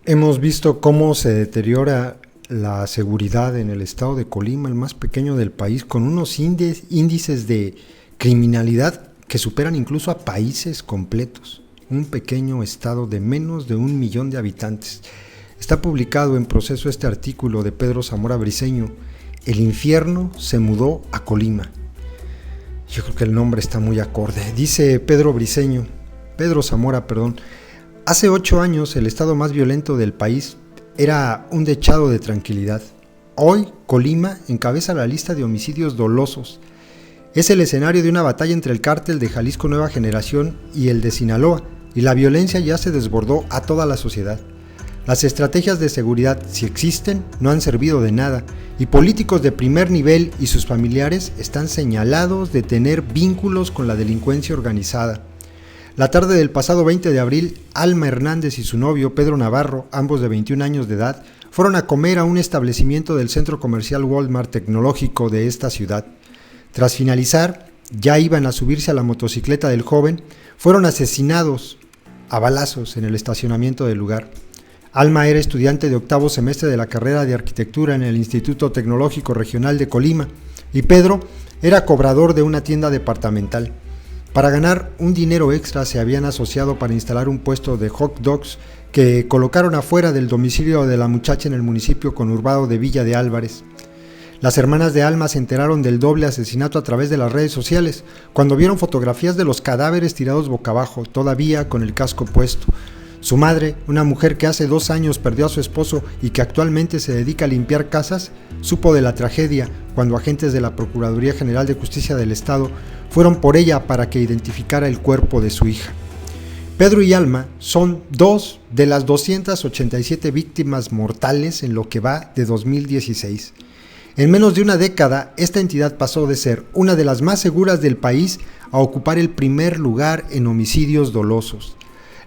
Hemos visto cómo se deteriora la seguridad en el estado de Colima, el más pequeño del país, con unos índices de criminalidad que superan incluso a países completos. Un pequeño estado de menos de 1 millón de habitantes. Está publicado en Proceso este artículo de Pedro Zamora Briceño: El infierno se mudó a Colima. Yo creo que el nombre está muy acorde. Dice Pedro Zamora, hace 8 años el estado más violento del país era un dechado de tranquilidad. Hoy Colima encabeza la lista de homicidios dolosos. Es el escenario de una batalla entre el cártel de Jalisco Nueva Generación y el de Sinaloa, y la violencia ya se desbordó a toda la sociedad. Las estrategias de seguridad, si existen, no han servido de nada, y políticos de primer nivel y sus familiares están señalados de tener vínculos con la delincuencia organizada. La tarde del pasado 20 de abril, Alma Hernández y su novio, Pedro Navarro, ambos de 21 años de edad, fueron a comer a un establecimiento del centro comercial Walmart tecnológico de esta ciudad. Tras finalizar, ya iban a subirse a la motocicleta del joven, fueron asesinados a balazos en el estacionamiento del lugar. Alma era estudiante de 8º semestre de la carrera de arquitectura en el Instituto Tecnológico Regional de Colima, y Pedro era cobrador de una tienda departamental. Para ganar un dinero extra se habían asociado para instalar un puesto de hot dogs que colocaron afuera del domicilio de la muchacha en el municipio conurbado de Villa de Álvarez. Las hermanas de Alma se enteraron del doble asesinato a través de las redes sociales, cuando vieron fotografías de los cadáveres tirados boca abajo, todavía con el casco puesto. Su madre, una mujer que hace 2 años perdió a su esposo y que actualmente se dedica a limpiar casas, supo de la tragedia cuando agentes de la Procuraduría General de Justicia del Estado fueron por ella para que identificara el cuerpo de su hija. Pedro y Alma son 2 de las 287 víctimas mortales en lo que va de 2016. En menos de una década, esta entidad pasó de ser una de las más seguras del país a ocupar el primer lugar en homicidios dolosos.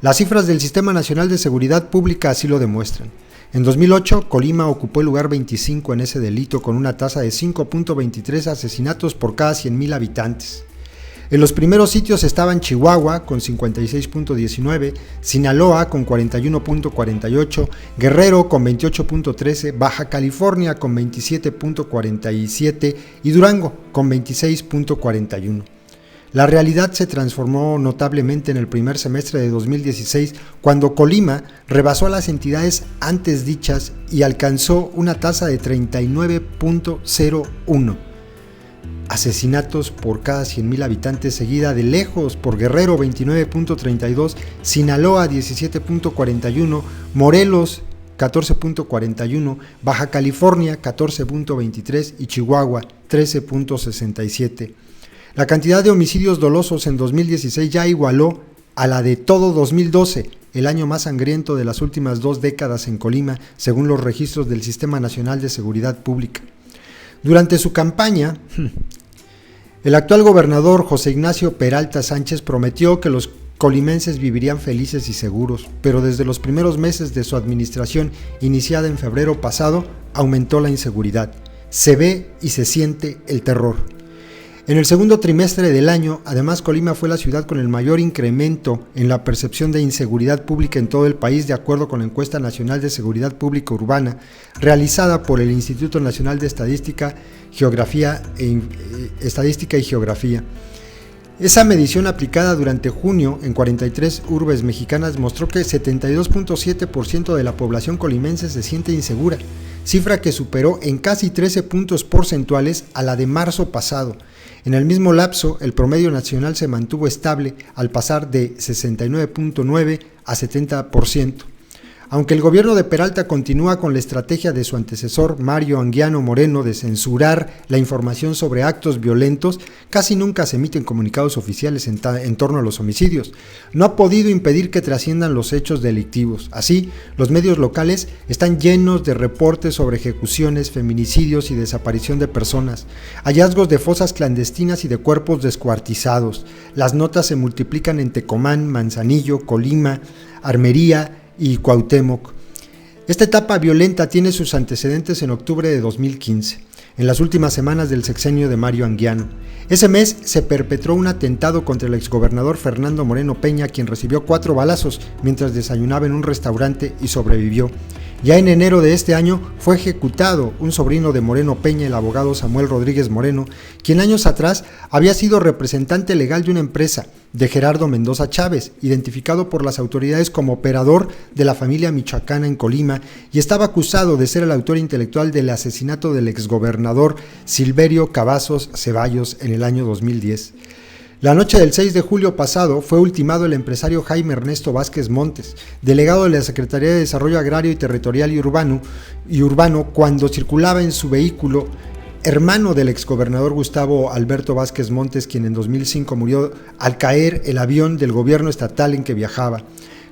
Las cifras del Sistema Nacional de Seguridad Pública así lo demuestran. En 2008, Colima ocupó el lugar 25 en ese delito, con una tasa de 5.23 asesinatos por cada 100,000 habitantes. En los primeros sitios estaban Chihuahua con 56.19, Sinaloa con 41.48, Guerrero con 28.13, Baja California con 27.47 y Durango con 26.41. La realidad se transformó notablemente en el primer semestre de 2016, cuando Colima rebasó a las entidades antes dichas y alcanzó una tasa de 39.01 asesinatos por cada 100,000 habitantes, seguida de lejos por Guerrero 29.32, Sinaloa 17.41, Morelos 14.41, Baja California 14.23 y Chihuahua 13.67. La cantidad de homicidios dolosos en 2016 ya igualó a la de todo 2012, el año más sangriento de las últimas 2 décadas en Colima, según los registros del Sistema Nacional de Seguridad Pública. Durante su campaña, el actual gobernador José Ignacio Peralta Sánchez prometió que los colimenses vivirían felices y seguros, pero desde los primeros meses de su administración, iniciada en febrero pasado, aumentó la inseguridad. Se ve y se siente el terror. En el segundo trimestre del año, además, Colima fue la ciudad con el mayor incremento en la percepción de inseguridad pública en todo el país, de acuerdo con la Encuesta Nacional de Seguridad Pública Urbana, realizada por el Instituto Nacional de Estadística y Geografía. Esa medición, aplicada durante junio en 43 urbes mexicanas, mostró que 72.7% de la población colimense se siente insegura, cifra que superó en casi 13 puntos porcentuales a la de marzo pasado. En el mismo lapso, el promedio nacional se mantuvo estable al pasar de 69.9 a 70%. Aunque el gobierno de Peralta continúa con la estrategia de su antecesor Mario Anguiano Moreno de censurar la información sobre actos violentos, casi nunca se emiten comunicados oficiales en torno a los homicidios. No ha podido impedir que trasciendan los hechos delictivos. Así, los medios locales están llenos de reportes sobre ejecuciones, feminicidios y desaparición de personas, hallazgos de fosas clandestinas y de cuerpos descuartizados. Las notas se multiplican en Tecomán, Manzanillo, Colima, Armería y Cuauhtémoc. Esta etapa violenta tiene sus antecedentes en octubre de 2015. en las últimas semanas del sexenio de Mario Anguiano. Ese mes se perpetró un atentado contra el exgobernador Fernando Moreno Peña, quien recibió 4 balazos mientras desayunaba en un restaurante y sobrevivió. Ya en enero de este año fue ejecutado un sobrino de Moreno Peña, el abogado Samuel Rodríguez Moreno, quien años atrás había sido representante legal de una empresa, de Gerardo Mendoza Chávez, identificado por las autoridades como operador de la familia michoacana en Colima, y estaba acusado de ser el autor intelectual del asesinato del exgobernador Silverio Cavazos Ceballos en el año 2010. La noche del 6 de julio pasado fue ultimado el empresario Jaime Ernesto Vázquez Montes, delegado de la Secretaría de Desarrollo Agrario y Territorial y Urbano, cuando circulaba en su vehículo, hermano del exgobernador Gustavo Alberto Vázquez Montes, quien en 2005 murió al caer el avión del gobierno estatal en que viajaba.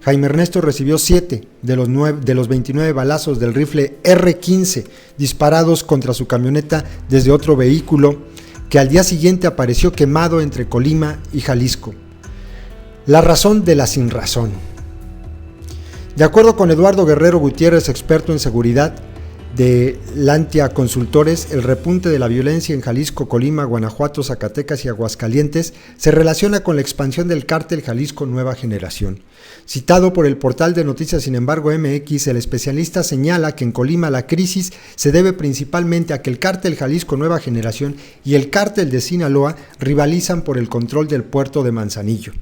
Jaime Ernesto recibió 7 de los 29 balazos del rifle R-15 disparados contra su camioneta desde otro vehículo, que al día siguiente apareció quemado entre Colima y Jalisco. La razón de la sinrazón. De acuerdo con Eduardo Guerrero Gutiérrez, experto en seguridad de Lantia Consultores, el repunte de la violencia en Jalisco, Colima, Guanajuato, Zacatecas y Aguascalientes se relaciona con la expansión del cártel Jalisco Nueva Generación. Citado por el portal de noticias Sin embargo MX, el especialista señala que en Colima la crisis se debe principalmente a que el cártel Jalisco Nueva Generación y el cártel de Sinaloa rivalizan por el control del puerto de Manzanillo.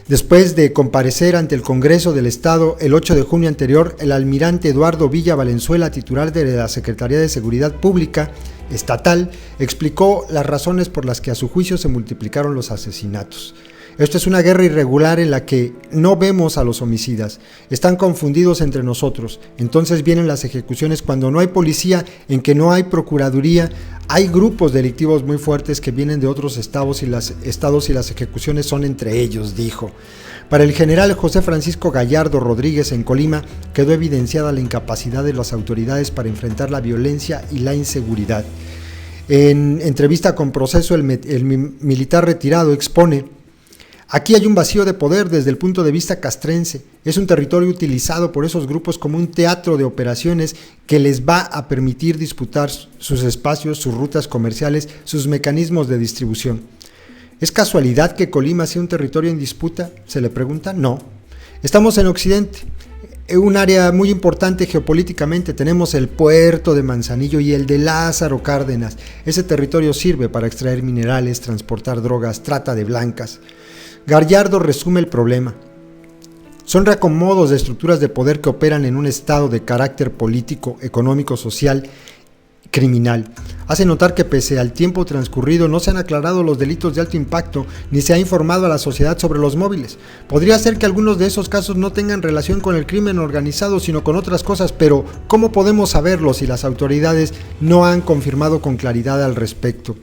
Después de comparecer ante el Congreso del Estado el 8 de junio anterior, el almirante Eduardo Villa Valenzuela, titular de la Secretaría de Seguridad Pública Estatal, explicó las razones por las que a su juicio se multiplicaron los asesinatos. Esto es una guerra irregular en la que no vemos a los homicidas, están confundidos entre nosotros, entonces vienen las ejecuciones cuando no hay policía, en que no hay procuraduría, hay grupos delictivos muy fuertes que vienen de otros estados y las ejecuciones son entre ellos, dijo. Para el general José Francisco Gallardo Rodríguez en Colima quedó evidenciada la incapacidad de las autoridades para enfrentar la violencia y la inseguridad. En entrevista con Proceso, el militar retirado expone: aquí hay un vacío de poder desde el punto de vista castrense. Es un territorio utilizado por esos grupos como un teatro de operaciones que les va a permitir disputar sus espacios, sus rutas comerciales, sus mecanismos de distribución. ¿Es casualidad que Colima sea un territorio en disputa?, se le pregunta. No. Estamos en Occidente, un área muy importante geopolíticamente. Tenemos el puerto de Manzanillo y el de Lázaro Cárdenas. Ese territorio sirve para extraer minerales, transportar drogas, trata de blancas. Gallardo resume el problema. Son reacomodos de estructuras de poder que operan en un estado de carácter político, económico, social, criminal. Hace notar que pese al tiempo transcurrido no se han aclarado los delitos de alto impacto ni se ha informado a la sociedad sobre los móviles. Podría ser que algunos de esos casos no tengan relación con el crimen organizado sino con otras cosas, pero ¿cómo podemos saberlo si las autoridades no han confirmado con claridad al respecto?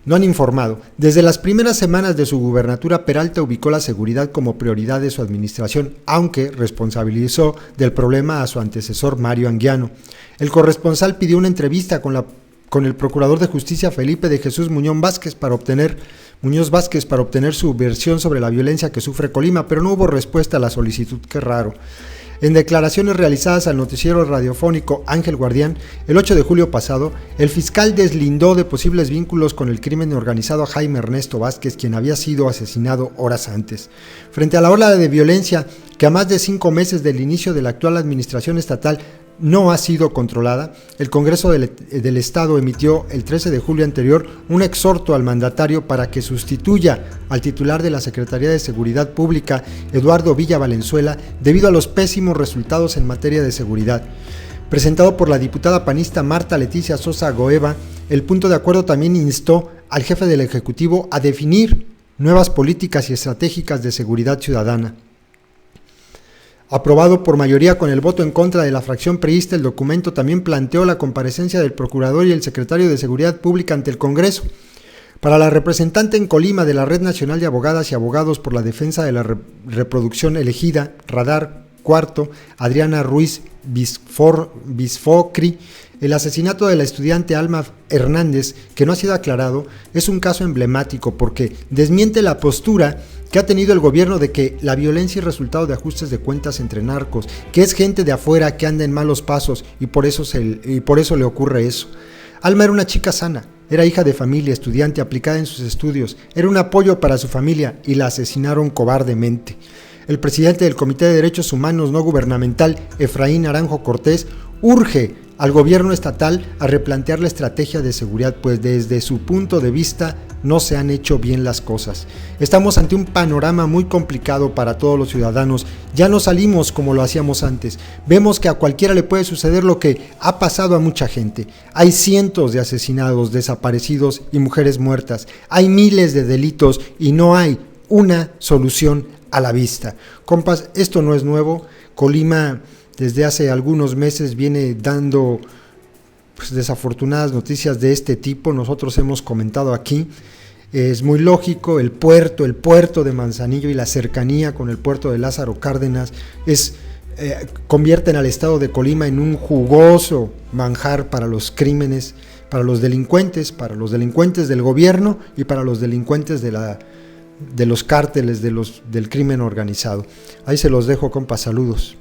No han informado. Desde las primeras semanas de su gubernatura, Peralta ubicó la seguridad como prioridad de su administración, aunque responsabilizó del problema a su antecesor Mario Anguiano. El corresponsal pidió una entrevista con el procurador de justicia Felipe de Jesús Muñoz Vázquez para obtener su versión sobre la violencia que sufre Colima, pero no hubo respuesta a la solicitud. Qué raro. En declaraciones realizadas al noticiero radiofónico Ángel Guardián, el 8 de julio pasado, el fiscal deslindó de posibles vínculos con el crimen organizado a Jaime Ernesto Vázquez, quien había sido asesinado horas antes. Frente a la ola de violencia que a más de 5 meses del inicio de la actual administración estatal no ha sido controlada, el Congreso del Estado emitió el 13 de julio anterior un exhorto al mandatario para que sustituya al titular de la Secretaría de Seguridad Pública, Eduardo Villa Valenzuela, debido a los pésimos resultados en materia de seguridad. Presentado por la diputada panista Marta Leticia Sosa Goeva, el punto de acuerdo también instó al jefe del Ejecutivo a definir nuevas políticas y estratégicas de seguridad ciudadana. Aprobado por mayoría con el voto en contra de la fracción priista, el documento también planteó la comparecencia del procurador y el secretario de Seguridad Pública ante el Congreso. Para la representante en Colima de la Red Nacional de Abogadas y Abogados por la Defensa de la Reproducción Elegida, Radar Cuarto, Adriana Ruiz Bisfocri, el asesinato de la estudiante Alma Hernández, que no ha sido aclarado, es un caso emblemático porque desmiente la postura que ha tenido el gobierno de que la violencia es resultado de ajustes de cuentas entre narcos, que es gente de afuera que anda en malos pasos y por eso le ocurre eso. Alma era una chica sana, era hija de familia, estudiante, aplicada en sus estudios, era un apoyo para su familia y la asesinaron cobardemente. El presidente del Comité de Derechos Humanos No Gubernamental, Efraín Naranjo Cortés, urge al gobierno estatal a replantear la estrategia de seguridad, pues desde su punto de vista no se han hecho bien las cosas. Estamos ante un panorama muy complicado para todos los ciudadanos. Ya no salimos como lo hacíamos antes. Vemos que a cualquiera le puede suceder lo que ha pasado a mucha gente. Hay cientos de asesinados, desaparecidos y mujeres muertas. Hay miles de delitos y no hay una solución a la vista. Compas, esto no es nuevo. Colima desde hace algunos meses viene dando desafortunadas noticias de este tipo. Nosotros hemos comentado aquí, es muy lógico, el puerto de Manzanillo y la cercanía con el puerto de Lázaro Cárdenas convierten al estado de Colima en un jugoso manjar para los crímenes, para los delincuentes del gobierno y para los delincuentes de los cárteles del crimen organizado. Ahí se los dejo, compas, saludos.